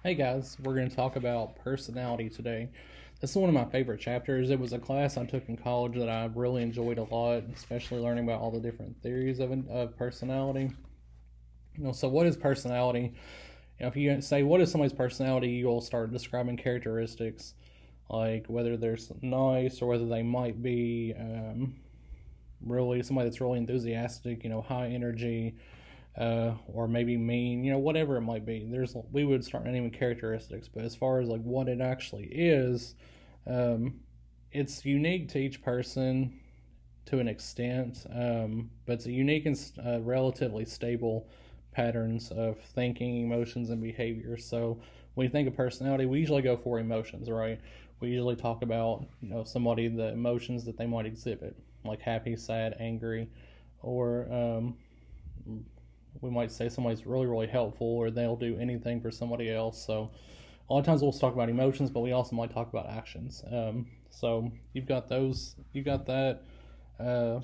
Hey guys, we're going to talk about personality today. This is one of my favorite chapters. It was a class I took in college that I really enjoyed a lot, especially learning about all the different theories of personality. So what is personality? If you say what is somebody's personality, you'll start describing characteristics like whether they're nice or whether they might be really somebody that's really enthusiastic, high energy, or maybe mean, whatever it might be. We would start naming characteristics, but as far as like what it actually is, um, it's unique to each person to an extent, but it's a unique and relatively stable patterns of thinking, emotions, and behavior. So when you think of personality, we usually go for emotions, right? We usually talk about somebody, the emotions that they might exhibit, like happy, sad, angry, or we might say somebody's really really helpful or they'll do anything for somebody else. So a lot of times we'll talk about emotions, but we also might talk about actions. So you've got that uh,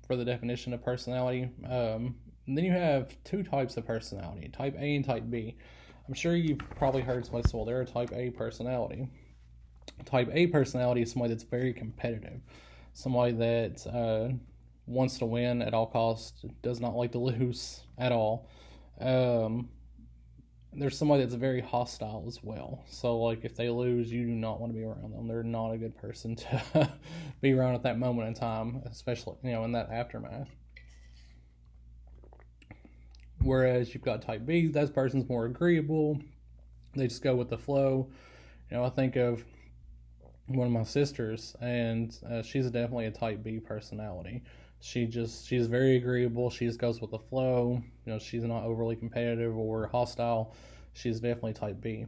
for the definition of personality. And then you have two types of personality, type A and type B. I'm sure you've probably heard somebody say, well, they're a type A personality. Type A personality is somebody that's very competitive, somebody that wants to win at all costs, does not like to lose at all. Um, there's somebody that's very hostile as well. So, like, if they lose, you do not want to be around them. They're not a good person to be around at that moment in time, especially, in that aftermath. Whereas you've got type B, that person's more agreeable. They just go with the flow. I think of one of my sisters, and she's definitely a type B personality. She's very agreeable. She just goes with the flow. She's not overly competitive or hostile. She's definitely type B.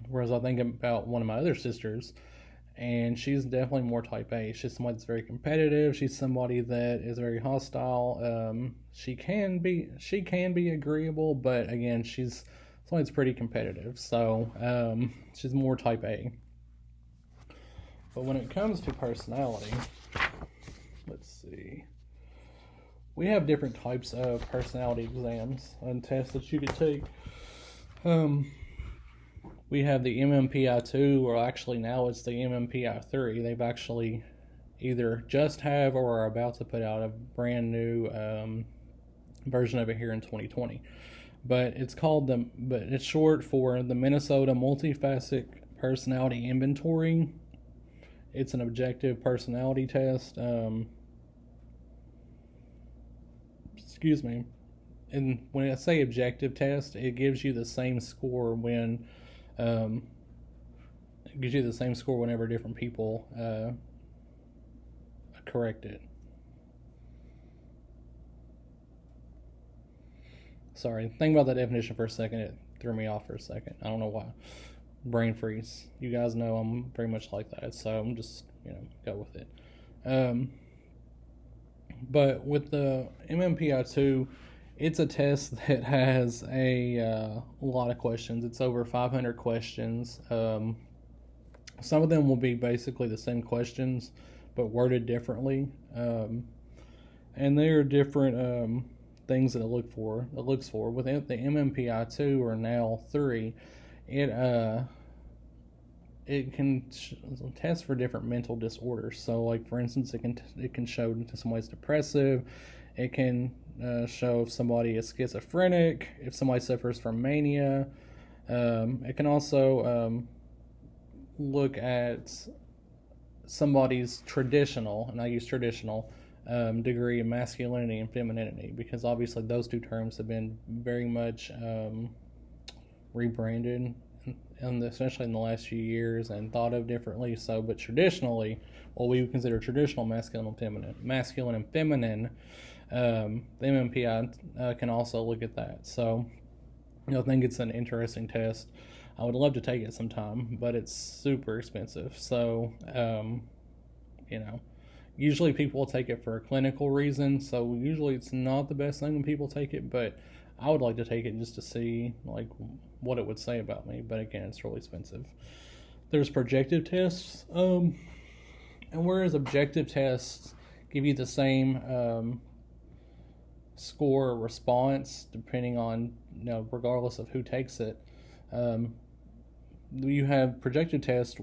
Whereas I think about one of my other sisters, and she's definitely more type A. She's somebody that's very competitive. She's somebody that is very hostile. She can be agreeable, but again, she's somebody that's pretty competitive. So she's more type A. But when it comes to personality, let's see. We have different types of personality exams and tests that you could take. Um, we have the MMPI-2, or actually now it's the MMPI-3. They've actually either just have or are about to put out a brand new version of it here in 2020. But it's short for the Minnesota Multifaceted Personality Inventory. It's an objective personality test. Excuse me. And when I say objective test, it gives you the same score um, whenever different people correct it. Sorry, think about that definition for a second. It threw me off for a second. I don't know why. Brain freeze. You guys know I'm very much like that, so I'm just go with it. Um, but with the MMPI-2, it's a test that has a lot of questions. It's over 500 questions. Some of them will be basically the same questions, but worded differently. And there are different things that it looks for. With the MMPI-2 or now 3, it it can test for different mental disorders. So, like for instance, it can show if somebody's depressive. It can show if somebody is schizophrenic, if somebody suffers from mania. It can also look at somebody's traditional, and I use traditional, degree of masculinity and femininity, because obviously those two terms have been very much rebranded, and especially in the last few years, and thought of differently. So, but traditionally, what we would consider traditional masculine and feminine, the MMPI can also look at that. So, I think it's an interesting test. I would love to take it sometime, but it's super expensive. So, you know, usually people will take it for a clinical reason. So usually it's not the best thing when people take it, but I would like to take it just to see like what it would say about me. But again, it's really expensive. There's projective tests, and whereas objective tests give you the same score or response depending on regardless of who takes it. Um, you have projective tests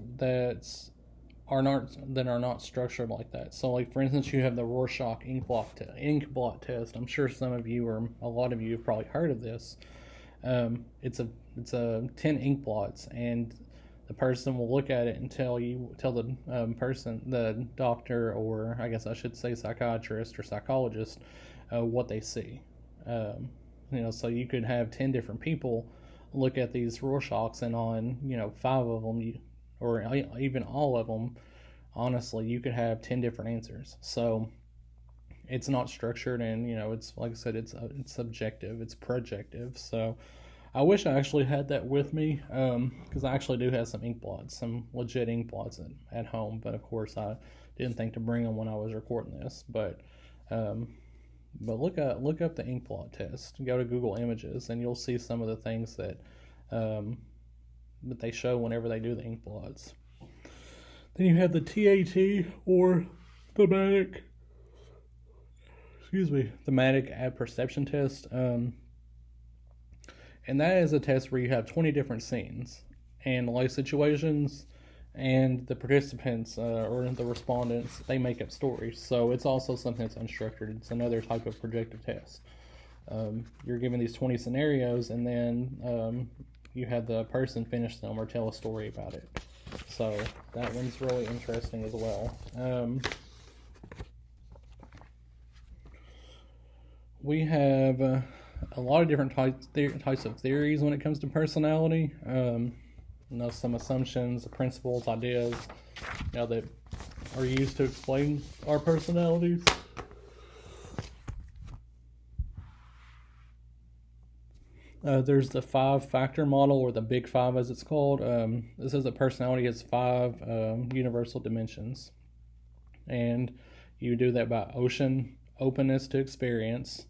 are not structured like that. So, like for instance, you have the Rorschach ink blot test. I'm sure some of you or a lot of you have probably heard of this. It's a 10 ink blots, and the person will look at it and tell the doctor, or I guess I should say psychiatrist or psychologist, what they see. So you could have 10 different people look at these Rorschachs, and on 5 of them, or even all of them, honestly, you could have 10 different answers. So it's not structured, and it's like I said, it's subjective, it's projective. So I wish I actually had that with me, because I actually do have some ink blots, some legit ink blots at home. But of course, I didn't think to bring them when I was recording this. But look up the ink blot test. Go to Google Images, and you'll see some of the things that they show whenever they do the ink blots. Then you have the TAT, or thematic apperception test. And that is a test where you have 20 different scenes and life situations, and the participants or the respondents, they make up stories. So it's also something that's unstructured. It's another type of projective test. You're given these 20 scenarios, and then you have the person finish them or tell a story about it. So that one's really interesting as well. We have a lot of different types of theories when it comes to personality. Some assumptions, principles, ideas, that are used to explain our personalities. There's the 5-factor model, or the Big Five as it's called. This says that personality has 5 universal dimensions. And you do that by openness to experience,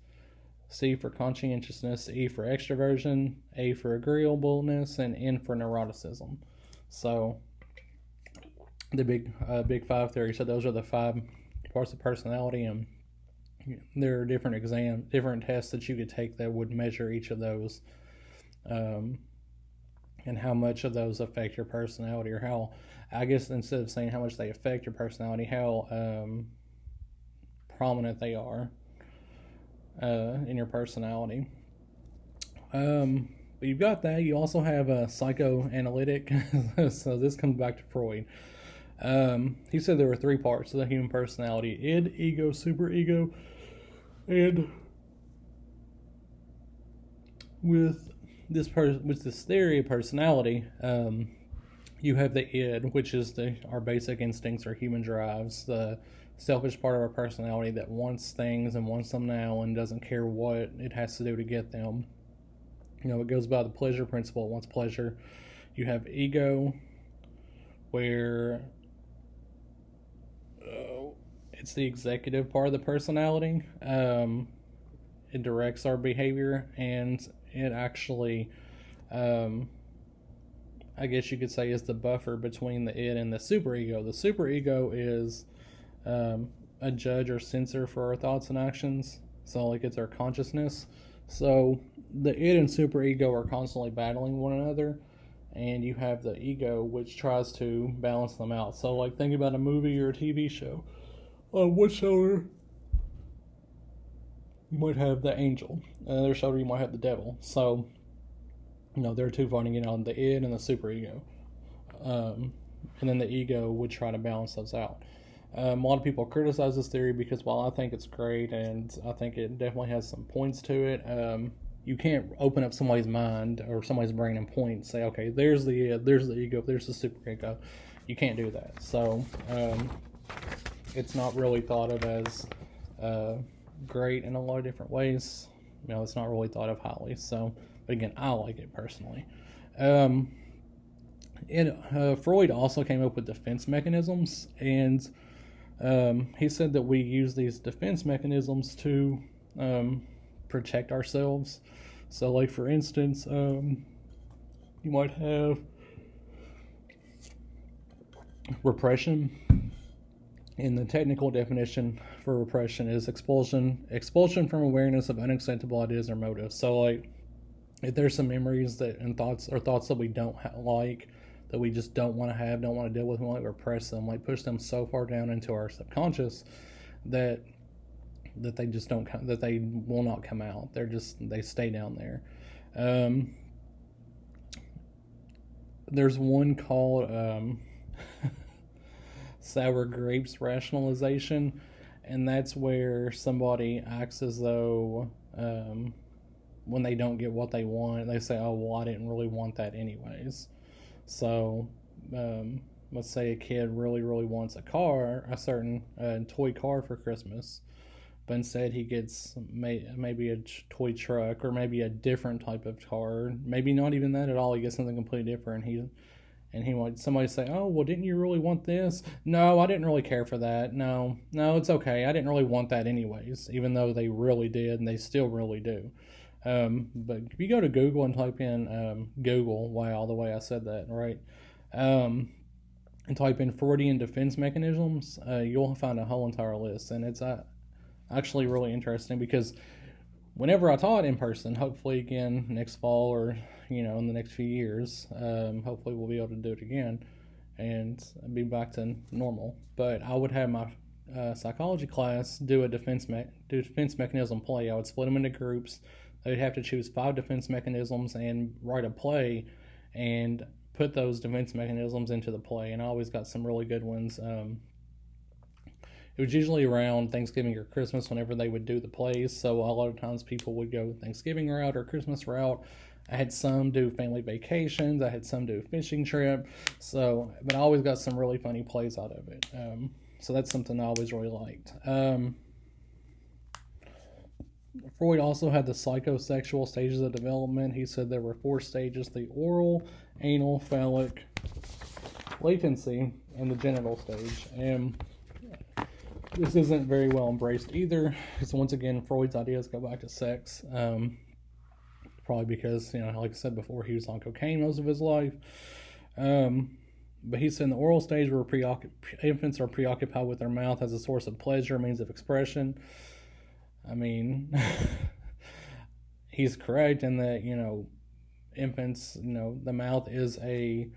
C for conscientiousness, E for extroversion, A for agreeableness, and N for neuroticism. So the Big Five theory. So those are the 5 parts of personality, and there are different tests that you could take that would measure each of those, and how much of those affect your personality, or how, I guess instead of saying how much they affect your personality, how prominent they are in your personality. But you've got that. You also have a psychoanalytic. So this comes back to Freud. He said there were 3 parts to the human personality: id, ego, superego. And with this theory of personality, you have the id, which is our basic instincts, our human drives, the selfish part of our personality that wants things and wants them now and doesn't care what it has to do to get them. It goes by the pleasure principle. It wants pleasure. You have ego, where it's the executive part of the personality. It directs our behavior, and it actually, I guess you could say, is the buffer between the id and the superego. The superego is a judge or censor for our thoughts and actions. So, like, it's our consciousness. So the id and superego are constantly battling one another, and you have the ego, which tries to balance them out. So, like, think about a movie or a TV show. On one shoulder, you might have the angel. On the other shoulder, you might have the devil. So, there are 2 fighting it on the id and the superego. And then the ego would try to balance those out. A lot of people criticize this theory because while I think it's great, and I think it definitely has some points to it, you can't open up somebody's mind or somebody's brain and point and say, okay, there's the id, there's the ego, there's the superego. You can't do that. So, it's not really thought of as great in a lot of different ways. It's not really thought of highly. So, but again, I like it personally. Freud also came up with defense mechanisms, and he said that we use these defense mechanisms to protect ourselves. So, like, for instance, you might have repression. And the technical definition for repression is expulsion from awareness of unacceptable ideas or motives. So, like, if there's some memories that and thoughts that we don't like, that we just don't want to have, don't want to deal with, we want to repress them, like push them so far down into our subconscious that they just don't that they will not come out. They stay down there. There's one called sour grapes rationalization, and that's where somebody acts as though when they don't get what they want, they say, "Oh, well, I didn't really want that anyways." So, let's say a kid really, really wants a certain toy car for Christmas, but instead he gets maybe a toy truck or maybe a different type of car, maybe not even that at all. He gets something completely different. He might somebody say, "Oh, well, didn't you really want this?" "No, I didn't really care for that. No, it's okay. I didn't really want that anyways," even though they really did, and they still really do. But if you go to Google and type in Google, wow, the way I said that, right? And type in Freudian defense mechanisms, you'll find a whole entire list, and it's actually really interesting because whenever I taught in person, hopefully again next fall or in the next few years, hopefully we'll be able to do it again and be back to normal. But I would have my psychology class do a defense mechanism play. I would split them into groups. They'd have to choose 5 defense mechanisms and write a play and put those defense mechanisms into the play. And I always got some really good ones. It was usually around Thanksgiving or Christmas whenever they would do the plays. So a lot of times people would go Thanksgiving route or Christmas route. I had some do family vacations. I had some do a fishing trip. But I always got some really funny plays out of it. So that's something I always really liked. Freud also had the psychosexual stages of development. He said there were 4 stages: the oral, anal, phallic, latency, and the genital stage. And this isn't very well embraced either, because once again, Freud's ideas go back to sex. Probably because, like I said before, he was on cocaine most of his life. But he said in the oral stage where infants are preoccupied with their mouth as a source of pleasure, means of expression. I mean, he's correct in that, infants, the mouth is a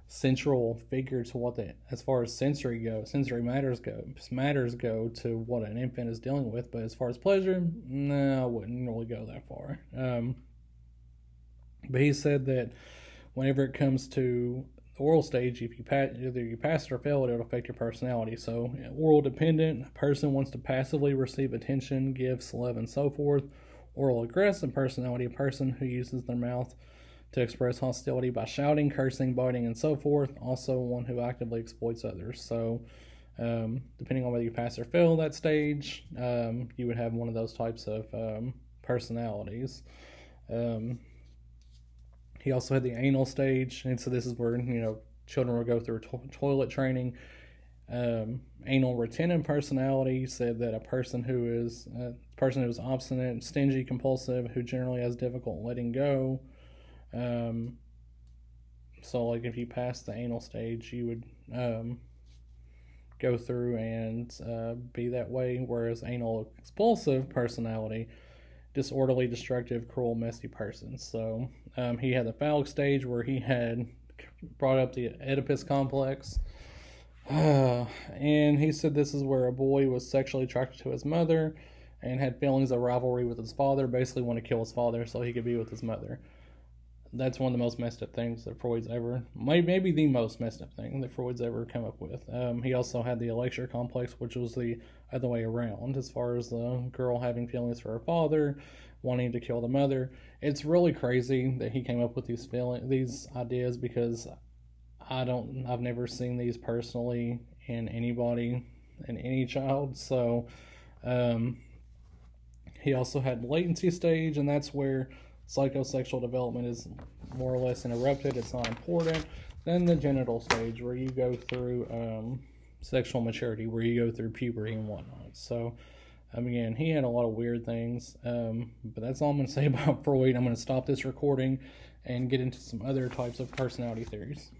central figure to what as far as sensory matters go to what an infant is dealing with. But as far as pleasure, no, I wouldn't really go that far. But he said that whenever it comes to the oral stage, if either you pass it or fail it, it'll affect your personality. So, oral dependent, a person wants to passively receive attention, gifts, love, and so forth. Oral aggressive personality, a person who uses their mouth to express hostility by shouting, cursing, biting, and so forth. Also, one who actively exploits others. So, depending on whether you pass or fail that stage, you would have one of those types of personalities. He also had the anal stage, and so this is where children will go through toilet training. Anal retentive personality said that a person who is obstinate, stingy, compulsive, who generally has difficulty letting go. So like if you pass the anal stage, you would go through and be that way. Whereas anal expulsive personality, disorderly, destructive, cruel, messy person. So he had the phallic stage where he had brought up the Oedipus complex. And he said this is where a boy was sexually attracted to his mother and had feelings of rivalry with his father, basically wanted to kill his father so he could be with his mother. That's one of the most messed up things that Freud's ever, maybe the most messed up thing that Freud's ever come up with. He also had the Electra complex, which was the other way around, as far as the girl having feelings for her father, wanting to kill the mother. It's really crazy that he came up with these ideas, because I've never seen these personally in anybody, in any child. So he also had latency stage, and that's where psychosexual development is more or less interrupted. It's not important. Then the genital stage, where you go through sexual maturity, where you go through puberty and whatnot. So again, he had a lot of weird things, but that's all I'm going to say about Freud. I'm going to stop this recording and get into some other types of personality theories.